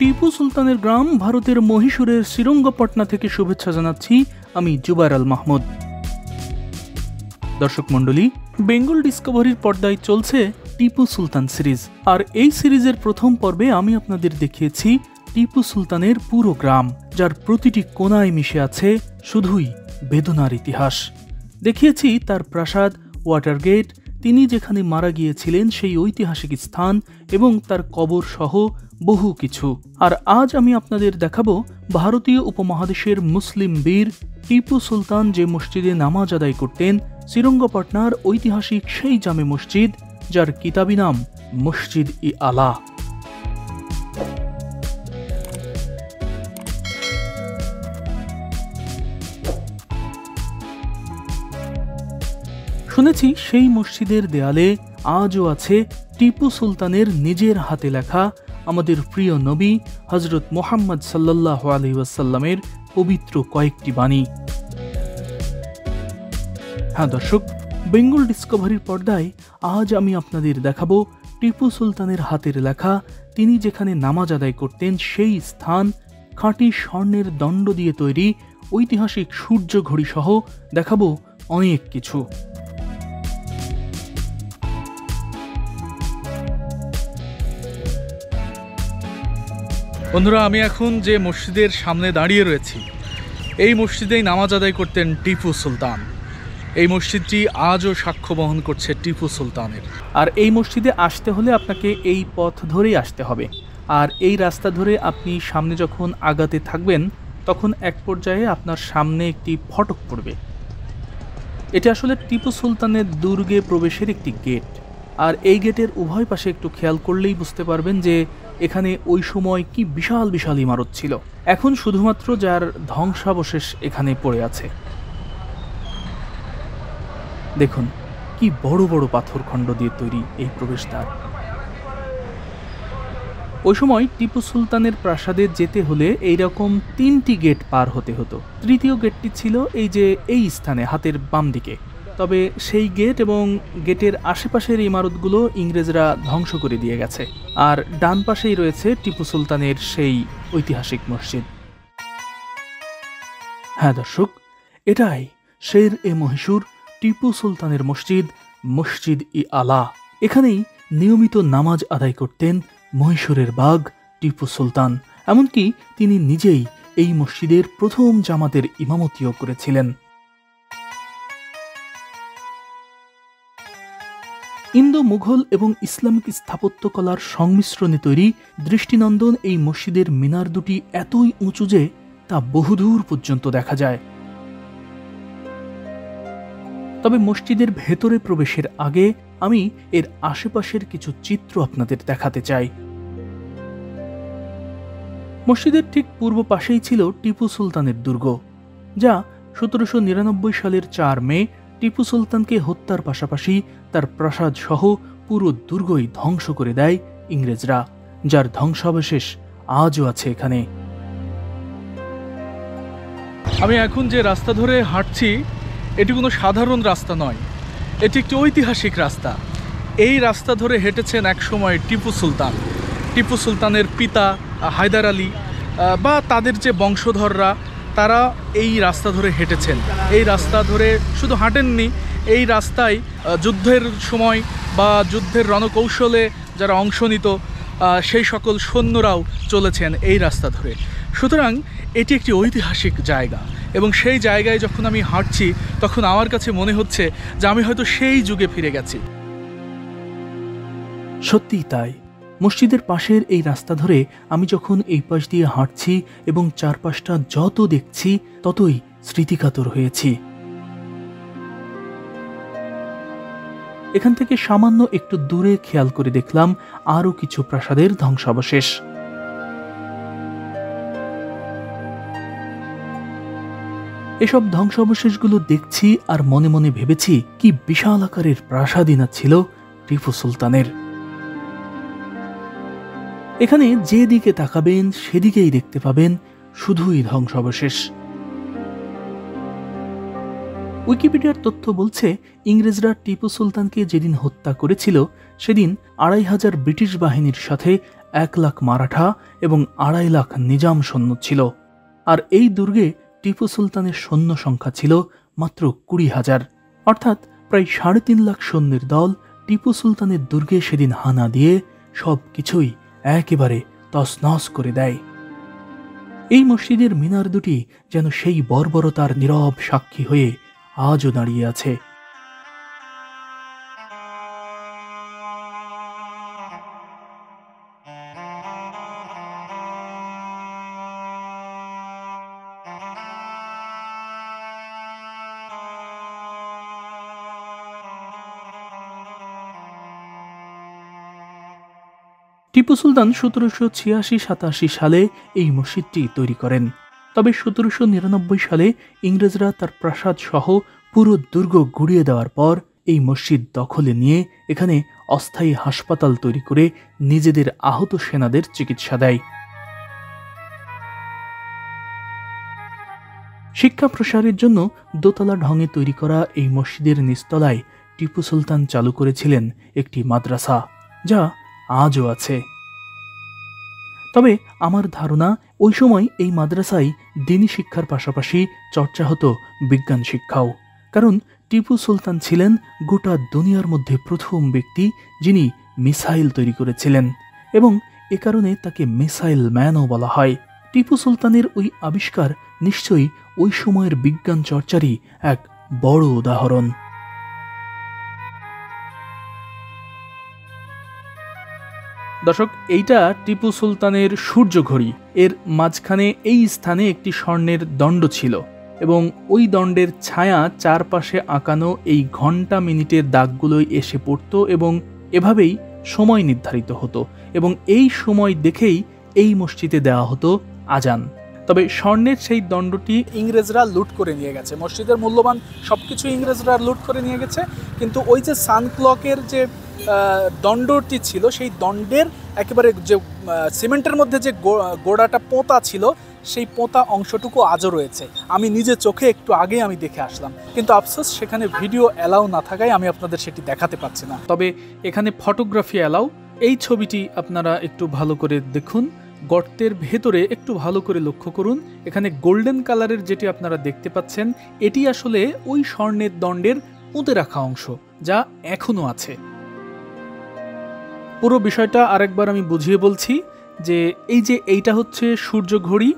টিপু সুলতানের গ্রাম ভারতের মহীশূরের শ্রীরঙ্গপটনা থেকে শুভেচ্ছা জানাচ্ছি আমি জুবায়ের আল মাহমুদ। দর্শক মণ্ডলী, বেঙ্গল ডিসকভারির পর্দায় চলছে টিপু সুলতান সিরিজ। আর এই সিরিজের প্রথম পর্বে আমি আপনাদের দেখিয়েছি টিপু সুলতানের পুরো গ্রাম, যার প্রতিটি কোণায় মিশে আছে শুধুই বেদনার ইতিহাস। দেখিয়েছি তার প্রাসাদ, ওয়াটার গেট, তিনি যেখানে মারা গিয়েছিলেন সেই ঐতিহাসিক স্থান এবং তার কবর সহ বহু কিছু। আর আজ আমি আপনাদের দেখাবো ভারতীয় উপমহাদেশের মুসলিম বীর টিপু সুলতান যে মসজিদে নামাজ আদায় করতেন, শ্রীরঙ্গপটনার ঐতিহাসিক সেই জামে মসজিদ, যার কিতাবি নাম মসজিদ ই আলা। শুনেছি সেই মসজিদের দেয়ালে আজও আছে টিপু সুলতানের নিজের হাতে লেখা আমাদের প্রিয় নবী হযরত মুহাম্মদ সাল্লাল্লাহু আলাইহি ওয়াসাল্লামের পবিত্র কয়েকটি বাণী। হ্যাঁ দর্শক, বেঙ্গল ডিসকভারির পর্দায় আজ আমি আপনাদের দেখাবো টিপু সুলতানের হাতের লেখা, তিনি যেখানে নামাজ আদায় করতেন সেই স্থান, খাঁটি স্বর্ণের দণ্ড দিয়ে তৈরি ঐতিহাসিক সূর্য ঘড়ি সহ দেখাবো অনেক কিছু। বন্ধুরা, আমি এখন যে মসজিদের সামনে দাঁড়িয়ে রয়েছি, এই মসজিদেই নামাজ আদায় করতেন টিপু সুলতান। এই মসজিদটি আজও সাক্ষ্য বহন করছে টিপু সুলতানের। আর এই মসজিদে আসতে হলে আপনাকে এই পথ ধরেই আসতে হবে। আর এই রাস্তা ধরে আপনি সামনে যখন আগাতে থাকবেন, তখন এক পর্যায়ে আপনার সামনে একটি ফটক পড়বে। এটা আসলে টিপু সুলতানের দুর্গে প্রবেশের একটি গেট। আর এই গেটের উভয় পাশে একটু খেয়াল করলেই বুঝতে পারবেন যে এখানে ওই সময় কি বিশাল বিশাল ইমারত ছিল। এখন শুধুমাত্র যার ধ্বংসাবশেষ এখানে পড়ে আছে। দেখুন কি বড় বড় পাথর খণ্ড দিয়ে তৈরি এই প্রবেশদ্বার। ওই সময় টিপু সুলতানের প্রাসাদে যেতে হলে এইরকম 3টি গেট পার হতে হতো। তৃতীয় গেটটি ছিল এই যে এই স্থানে হাতের বাম দিকে। তবে সেই গেট এবং গেটের আশেপাশের ইমারতগুলো ইংরেজরা ধ্বংস করে দিয়ে গেছে। আর ডান পাশেই রয়েছে টিপু সুলতানের সেই ঐতিহাসিক মসজিদ। হ্যাঁ দর্শক, এটাই শের এ মহীশূর টিপু সুলতানের মসজিদ, মসজিদ ই আলা। এখানেই নিয়মিত নামাজ আদায় করতেন মহীশূরের বাঘ টিপু সুলতান। এমনকি তিনি নিজেই এই মসজিদের প্রথম জামাতের ইমামতিও করেছিলেন। ইন্দো মুঘল এবং ইসলামিক স্থাপত্যকলার সংমিশ্রণে তৈরি দৃষ্টিনন্দন এই মসজিদের মিনার দুটি এতই উঁচু যে তা বহুদূর পর্যন্ত দেখা যায়। তবে মসজিদের ভেতরে প্রবেশের আগে আমি এর আশেপাশের কিছু চিত্র আপনাদের দেখাতে চাই। মসজিদের ঠিক পূর্ব পাশেই ছিল টিপু সুলতানের দুর্গ, যা 1799 সালের 4 মে টিপু সুলতানকে হত্যার পাশাপাশি তার প্রাসাদ সহ পুরো দুর্গই ধ্বংস করে দেয় ইংরেজরা, যার ধ্বংসাবশেষ আজও আছে এখানে। আমি এখন যে রাস্তা ধরে হাঁটছি, এটি কোনো সাধারণ রাস্তা নয়, এটি একটি ঐতিহাসিক রাস্তা। এই রাস্তা ধরে হেঁটেছেন একসময় টিপু সুলতান, টিপু সুলতানের পিতা হায়দার আলী বা তাদের যে বংশধররা, তারা এই রাস্তা ধরে হেঁটেছেন। এই রাস্তা ধরে শুধু হাঁটেননি, এই রাস্তায় যুদ্ধের সময় বা যুদ্ধের রণকৌশলে যারা অংশ নিত সেই সকল সৈন্যরাও চলেছেন এই রাস্তা ধরে। সুতরাং এটি একটি ঐতিহাসিক জায়গা এবং সেই জায়গায় যখন আমি হাঁটছি তখন আমার কাছে মনে হচ্ছে যে আমি হয়তো সেই যুগে ফিরে গেছি। সত্যিই তাই। মসজিদের পাশের এই রাস্তা ধরে আমি যখন এই পাশ দিয়ে হাঁটছি এবং চারপাশটা যত দেখছি ততই স্মৃতিকাতর হয়েছি। এখান থেকে সামান্য একটু দূরে খেয়াল করে দেখলাম আরো কিছু প্রাসাদের ধ্বংসাবশেষ। এসব ধ্বংসাবশেষগুলো দেখছি আর মনে মনে ভেবেছি কি বিশাল আকারের প্রাসাদই না ছিল টিপু সুলতানের। এখানে যেদিকে তাকাবেন সেদিকেই দেখতে পাবেন শুধুই ধ্বংসাবশেষ। উইকিপিডিয়ার তথ্য বলছে ইংরেজরা টিপু সুলতানকে যেদিন হত্যা করেছিল সেদিন 2500 ব্রিটিশ বাহিনীর সাথে 1 লাখ মারাঠা এবং 2.5 লাখ নিজাম সৈন্য ছিল। আর এই দুর্গে টিপু সুলতানের সৈন্য সংখ্যা ছিল মাত্র 20,000, অর্থাৎ প্রায় 3.5 লাখ সৈন্যের দল টিপু সুলতানের দুর্গে সেদিন হানা দিয়ে সব কিছুই একেবারে তছনছ করে দেয়। এই মসজিদের মিনার দুটি যেন সেই বর্বরতার নীরব সাক্ষী হয়ে আজও দাঁড়িয়ে আছে। টিপু সুলতান 1786-87 সালে এই মসজিদটি তৈরি করেন। তবে 1799 সালে ইংরেজরা তার প্রাসাদ সহ পুরো দুর্গ গুড়িয়ে দেওয়ার পর এই মসজিদ দখলে নিয়ে এখানে অস্থায়ী হাসপাতাল তৈরি করে নিজেদের আহত সেনাদের চিকিৎসা দেয়। শিক্ষা প্রসারের জন্য দোতলা ঢঙে তৈরি করা এই মসজিদের নিচতলায় টিপু সুলতান চালু করেছিলেন একটি মাদ্রাসা, যা আজও আছে। তবে আমার ধারণা ওই সময় এই মাদ্রাসায় দ্বীনি শিক্ষার পাশাপাশি চর্চা হতো বিজ্ঞান শিক্ষাও, কারণ টিপু সুলতান ছিলেন গোটা দুনিয়ার মধ্যে প্রথম ব্যক্তি যিনি মিসাইল তৈরি করেছিলেন, এবং এ কারণে তাকে মিসাইল ম্যানও বলা হয়। টিপু সুলতানের ওই আবিষ্কার নিশ্চয়ই ওই সময়ের বিজ্ঞান চর্চারই এক বড় উদাহরণ। দর্শক, এইটা টিপু সুলতানের সূর্য ঘড়ি। এর মাঝখানে এই স্থানে একটি স্বর্ণের দণ্ড ছিল এবং ওই দণ্ডের ছায়া চারপাশে আঁকানো এই ঘন্টা মিনিটের দাগগুলোই এসে পড়ত এবং এভাবেই সময় নির্ধারিত হতো, এবং এই সময় দেখেই এই মসজিদে দেওয়া হতো আজান। তবে স্বর্ণের সেই দণ্ডটি ইংরেজরা লুট করে নিয়ে গেছে। মসজিদের মূল্যবান সবকিছু ইংরেজরা লুট করে নিয়ে গেছে, কিন্তু ওই যে সানক্লকের যে দণ্ডটি ছিল সেই দণ্ডের একেবারে যে সিমেন্টের মধ্যে যে গোড়াটা পোঁতা ছিল সেই পোঁতা অংশটুকু আজও রয়েছে। আমি নিজে চোখে একটু আগে আমি দেখে আসলাম, কিন্তু আফসোস সেখানে ভিডিও অ্যালাউ না থাকায় আমি আপনাদের সেটি দেখাতে পারছি না। তবে এখানে ফটোগ্রাফি অ্যালাউ। এই ছবিটি আপনারা একটু ভালো করে দেখুন, গর্তের ভেতরে একটু ভালো করে লক্ষ্য করুন। এখানে গোল্ডেন কালারের যেটি আপনারা দেখতে পাচ্ছেন এটি আসলে ওই স্বর্ণের দণ্ডের পুঁতে রাখা অংশ, যা এখনো আছে। পুরো বিষয়টা আরেকবার আমি বুঝিয়ে বলছি যে এইটা হচ্ছে সূর্য ঘড়ি,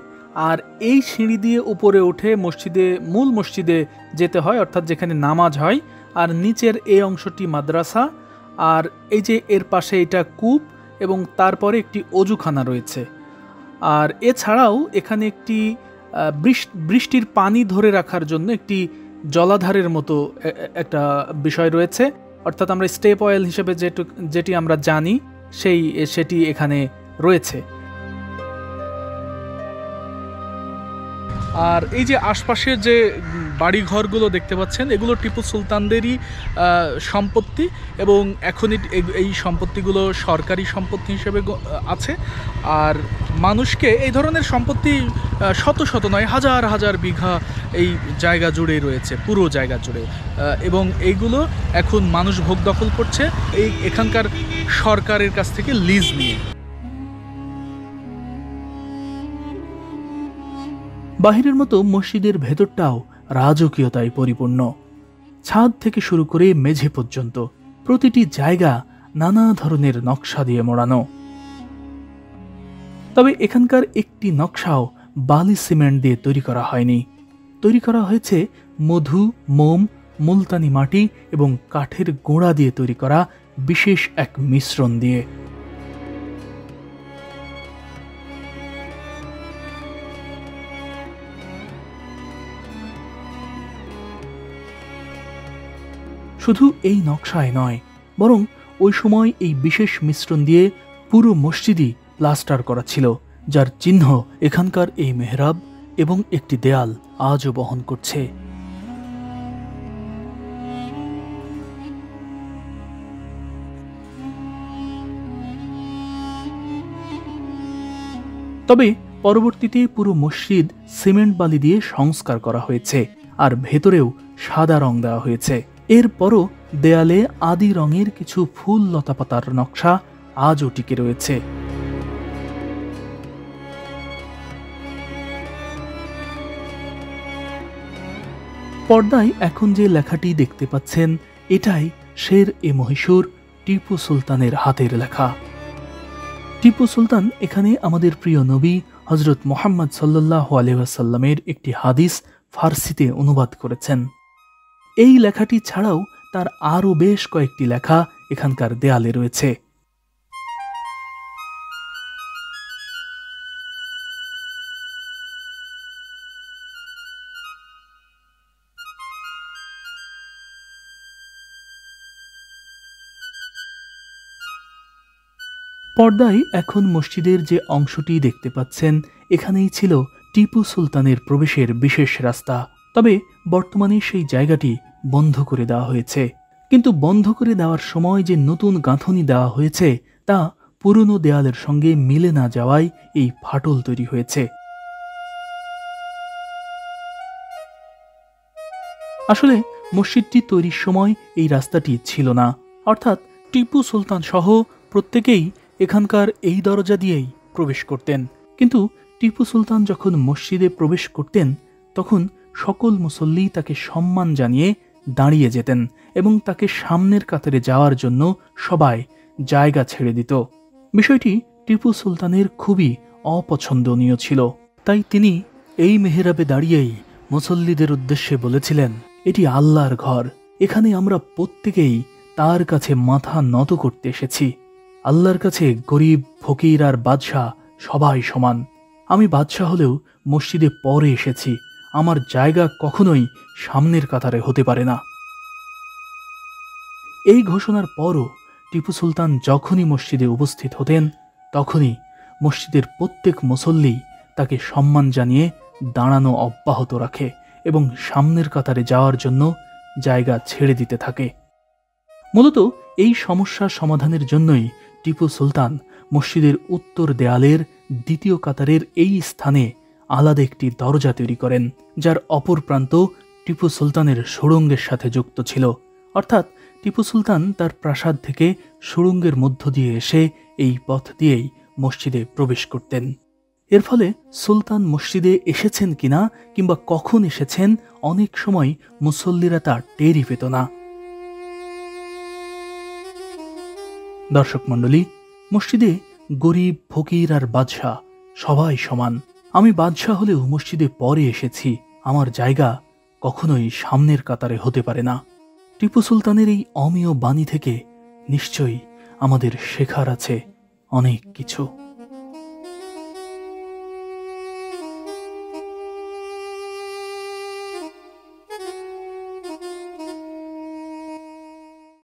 আর এই সিঁড়ি দিয়ে উপরে উঠে মূল মসজিদে যেতে হয়, অর্থাৎ যেখানে নামাজ হয়, আর নিচের এই অংশটি মাদ্রাসা, আর এই যে এর পাশে এটা কূপ এবং তারপরে একটি অজুখানা রয়েছে। আর এছাড়াও এখানে একটি বৃষ্টির পানি ধরে রাখার জন্য একটি জলাধারের মতো একটা বিষয় রয়েছে, অর্থাৎ আমরা স্টেপ অয়েল হিসেবে যেটি আমরা জানি সেটি এখানে রয়েছে। আর এই যে আশপাশের যে বাড়িঘরগুলো দেখতে পাচ্ছেন এগুলো টিপু সুলতানদেরই সম্পত্তি, এবং এখনই এই সম্পত্তিগুলো সরকারি সম্পত্তি হিসেবে আছে। আর মানুষকে এই ধরনের সম্পত্তি শত শত নয় হাজার হাজার বিঘা এই জায়গা জুড়ে রয়েছে, পুরো জায়গা জুড়ে, এবং এইগুলো এখন মানুষ ভোগ দখল করছে এখানকার সরকারের কাছ থেকে লিজ নিয়ে। বাহিরের মতো মসজিদের ভেতরটাও রাজকীয়তায় পরিপূর্ণ। ছাদ থেকে শুরু করে মেঝে পর্যন্ত প্রতিটি জায়গা নানা ধরনের নকশা দিয়ে মোড়ানো। তবে এখানকার একটি নকশাও বালি সিমেন্ট দিয়ে তৈরি করা হয়নি, তৈরি করা হয়েছে মধু, মোম, মুলতানি মাটি এবং কাঠের গোড়া দিয়ে তৈরি করা বিশেষ এক মিশ্রণ দিয়ে। শুধু এই নকশায় নয়, বরং ওই সময় এই বিশেষ মিশ্রণ দিয়ে পুরো মসজিদই প্লাস্টার করা ছিল, যার চিহ্ন এখানকার এই মেহরাব এবং একটি দেয়াল আজও বহন করছে। তবে পরবর্তীতে পুরো মসজিদ সিমেন্ট বালি দিয়ে সংস্কার করা হয়েছে, আর ভেতরেও সাদা রং দেওয়া হয়েছে। এরপরও দেয়ালে আদি রঙের কিছু ফুল লতাপাতার নকশা আজও টিকে রয়েছে। পর্দায় এখন যে লেখাটি দেখতে পাচ্ছেন এটাই শের এ মহীশূর টিপু সুলতানের হাতের লেখা। টিপু সুলতান এখানে আমাদের প্রিয় নবী হযরত মুহাম্মদ সাল্লাল্লাহু আলাইহি ওয়াসাল্লামের একটি হাদিস ফার্সিতে অনুবাদ করেছেন। এই লেখাটি ছাড়াও তার আরও বেশ কয়েকটি লেখা এখানকার দেয়ালে রয়েছে। পর্দায় এখন মসজিদের যে অংশটি দেখতে পাচ্ছেন এখানেই ছিল টিপু সুলতানের প্রবেশের বিশেষ রাস্তা। তবে বর্তমানে সেই জায়গাটি বন্ধ করে দেওয়া হয়েছে। কিন্তু বন্ধ করে দেওয়ার সময় যে নতুন গাঁথনি দেওয়া হয়েছে তা পুরনো দেয়ালের সঙ্গে মিলে না যাওয়ায় এই ফাটল তৈরি হয়েছে। আসলে মসজিদটি তৈরির সময় এই রাস্তাটি ছিল না, অর্থাৎ টিপু সুলতান সহ প্রত্যেকেই এখানকার এই দরজা দিয়েই প্রবেশ করতেন। কিন্তু টিপু সুলতান যখন মসজিদে প্রবেশ করতেন তখন সকল মুসল্লি তাকে সম্মান জানিয়ে দাঁড়িয়ে যেতেন এবং তাকে সামনের কাতারে যাওয়ার জন্য সবাই জায়গা ছেড়ে দিত। বিষয়টি টিপু সুলতানের খুবই অপছন্দনীয় ছিল। তাই তিনি এই মেহরাবে দাঁড়িয়েই মুসল্লিদের উদ্দেশ্যে বলেছিলেন, এটি আল্লাহর ঘর, এখানে আমরা প্রত্যেকেই তার কাছে মাথা নত করতে এসেছি। আল্লাহর কাছে গরিব, ফকির আর বাদশাহ সবাই সমান। আমি বাদশাহ হলেও মসজিদে পরে এসেছি, আমার জায়গা কখনোই সামনের কাতারে হতে পারে না। এই ঘোষণার পরও টিপু সুলতান যখনই মসজিদে উপস্থিত হতেন তখনই মসজিদের প্রত্যেক মুসল্লি তাকে সম্মান জানিয়ে দাঁড়ানো অব্যাহত রাখে এবং সামনের কাতারে যাওয়ার জন্য জায়গা ছেড়ে দিতে থাকে। মূলত এই সমস্যা সমাধানের জন্যই টিপু সুলতান মসজিদের উত্তর দেয়ালের দ্বিতীয় কাতারের এই স্থানে আলাদা একটি দরজা তৈরি করেন, যার অপর প্রান্ত টিপু সুলতানের সুড়ঙ্গের সাথে যুক্ত ছিল। অর্থাৎ টিপু সুলতান তার প্রাসাদ থেকে সুড়ঙ্গের মধ্য দিয়ে এসে এই পথ দিয়েই মসজিদে প্রবেশ করতেন। এর ফলে সুলতান মসজিদে এসেছেন কিনা কিংবা কখন এসেছেন অনেক সময় মুসল্লিরা তা টেরই পেত না। দর্শক মণ্ডলী, মসজিদে গরিব, ফকির আর বাদশাহ সবাই সমান। আমি বাদশাহ হলেও মসজিদে পরে এসেছি, আমার জায়গা কখনোই সামনের কাতারে হতে পারে না। টিপু সুলতানের এই অমেয় বাণী থেকে নিশ্চয়ই আমাদের শেখার আছে অনেক কিছু।